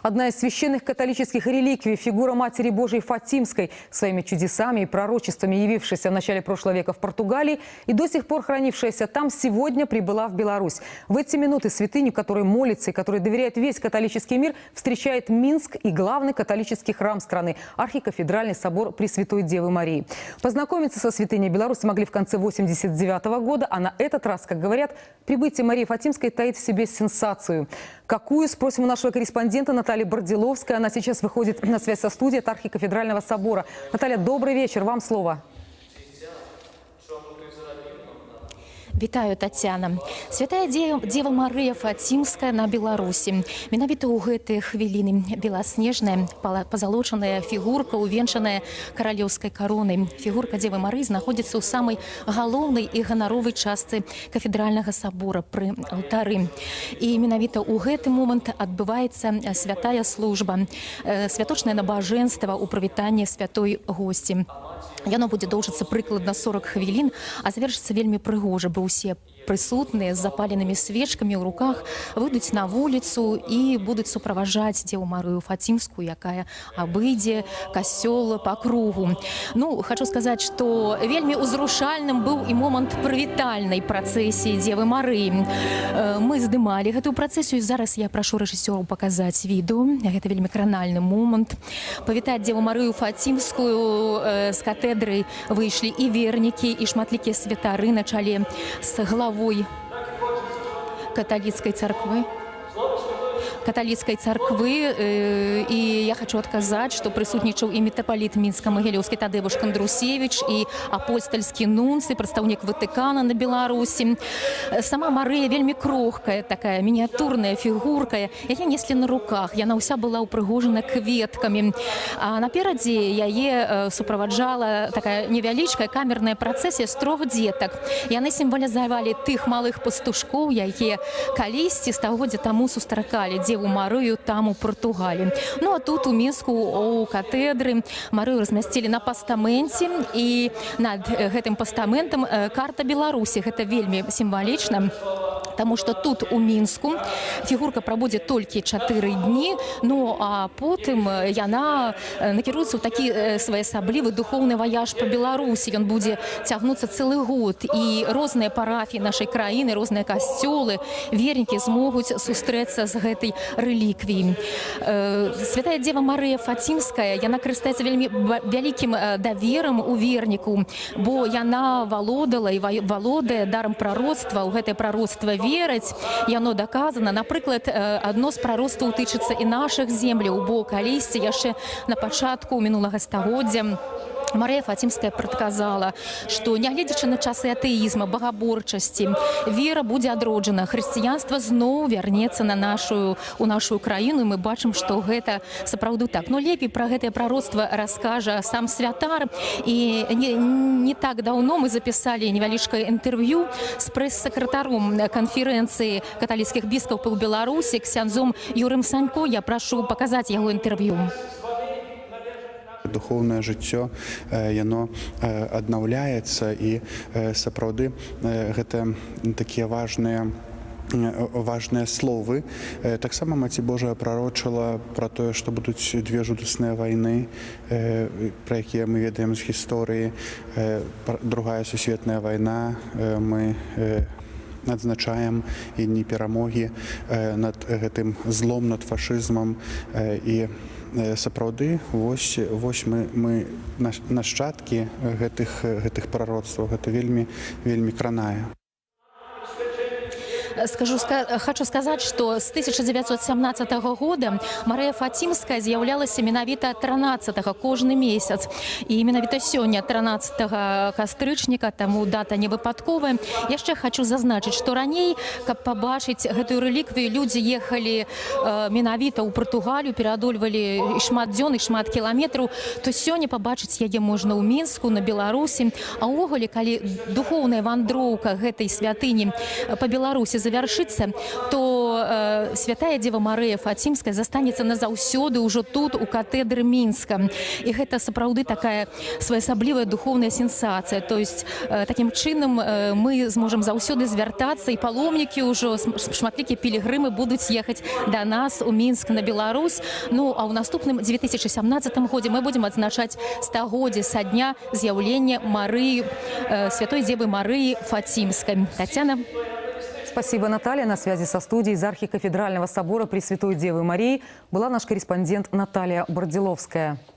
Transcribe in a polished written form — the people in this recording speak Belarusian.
Одна из священных католических реликвий – фигура Матери Божией Фатимской, своими чудесами и пророчествами, явившаяся в начале прошлого века в Португалии и до сих пор хранившаяся там, сегодня прибыла в Беларусь. В эти минуты святыню, которой молится и которой доверяет весь католический мир, встречает Минск и главный католический храм страны – архикафедральный собор Пресвятой Девы Марии. Познакомиться со святыней белорусы могли в конце 1989 года, а на этот раз, как говорят, прибытие Марии Фатимской таит в себе сенсацию. Какую, спросим у нашего корреспондента Натальи Бардиловской. Она сейчас выходит на связь со студией от архикафедрального собора. Наталья, добрый вечер, вам слово. Вітаю, Тацяна. Святая Дева Мария Фатимская на Беларуси. Менавіта ў гэтыя хвіліны беласнежная, позолоченная фигурка, увенчанная королевской короной. Фигурка Девы Марии находится у самой галоўнай и гоноровой части кафедрального собора при алтары. И менавіта ў гэты момент отбывается святая служба, святочное набоженство у прывітання святой гости. Яно будет доўжыцца прыкладна 40 хвілін, а завершыцца вельмі прыгожа, бо ўсе прысутныя з запаленымі свечкамі ў руках выйдуць на вуліцу і будуць суправаджаць Деву Марыю Фатимскую, якая абыдзе касцёл па кругу. Ну, хочу сказаць, што вельмі ўзрушальным быў і момант прывітальнай працэсіі Девы Марыі. Мы здымалі гэтую працэсію, зараз я прашу рэжысёраў паказаць відэо. Гэта вельмі кранальны момант. Павітаць Деву Марыю Фатимскую з катедры выйшлі і вернікі, і шматлікія святары на чале з главой католицкой церкви. И я хочу отказать, что присутничал и митрополит Минско-Могилевский Тадеуш Кондрусевич, и апостольский нунций, представник Ватикана на Беларуси. Сама Мария вельми крохкая, такая миниатюрная фигурка. Я несли на руках, яна уся была упрыгожена кветками. А наперади яе супроводжала такая невялічкая камерная процессия с 3 деток. Яны символизовали тых малых пастушков, яе калісьці стагоддзя таму сустракалі Деву Марыю там у Португалии. Ну а тут у Мінску у катедры Марыю размясцілі на пастаменте, и над гэтым пастаментам карта Беларуси. Это вельмі символично, потому что тут у Мінску фигурка пробудзе толькі 4 дні, ну а потым яна накіруецца ў такі своеасаблівы духовны ваяж по Беларусі. Ён будзе цягнуцца цэлы год, і розныя парафіі нашай краіны, розныя касцёлы, вернікі змогуць сустрэцца з гэтай рэліквіяй. Святая Дева Мария Фатимская, яна карыстаецца вельмі вялікім даверам у верніку, бо яна валодала і валодае дарам прароцтва. У гэтае прароцтва вераць, яно доказано. Напрыклад, адно з прароцтваў тычыцца і нашых земляў, бо калісьці яшчэ на пачатку мінулага стагоддзя Мария Фатимская прадказала, што нягледзячы на часы атэізма, багаборчасці, вера будзе адроджана, хрысціянства зноў вярнецца у нашу краіну, і мы бачым, што гэта сапраўды так. Но лепей пра гэтае прароцтва раскажа сам святар. І не так даўно мы запісалі невялічкае інтэрв'ю з прэс-сакратаром канферэнцыі каталіцкіх біскупаў Беларусі ксяндзом Юрым Санько. Я прашу паказаць яго інтэрв'ю. Духовное жыццё, яно аднаўляецца, і сапраўды гэта такія важныя словы. Таксама Маці Божая прарочыла пра тое, што будуць 2 жудасныя вайны, пра якія мы ведаем з гісторыі. Другая сусветная вайна, мы адзначаем і дні перамогі над гэтым злом, над фашызмам. І сапраўды вось мы нашчадкі гэтых прароцтваў. Гэта вельмі кранае. Хочу сказать, что с 1917 года Мария Фатимская з'являлася менавіта 13-го кожны месяц. И менавіта сёння 13 кастрычніка, таму дата не выпадковая. Яшчэ хочу зазначыць, што раней, каб пабачыць гэтую рэліквію, людзі ехалі менавіта ў Португалію, пераадольвалі і шмат дзён, і шмат кіламетраў, то сёння пабачыць яе можна ў Мінску, на Беларусі. А ўвогуле, калі духоўная вандроўка гэтай святыні па Беларусі завяршыцца, то святая Дева Марыя Фацімская застанецца назаўсёды ўжо тут, у катэдры Мінска. І гэта сапраўды такая своеасаблівая духовная сенсацыя. То есть такім чынам мы зможам заўсёды звяртацца, і паломнікі ўжо, шматлікія пілігрымы будуць ехаць да нас у Мінск на Беларусь. Ну, а ў наступным 2017 годзе мы будем адзначаць 100-годдзе са дня з'яўлення Марыі, святой Девы Марыі Фацімскай. Татьяна. Спасибо, Наталья. На связи со студией из архикафедрального собора Пресвятой Девы Марии была наш корреспондент Наталья Бордиловская.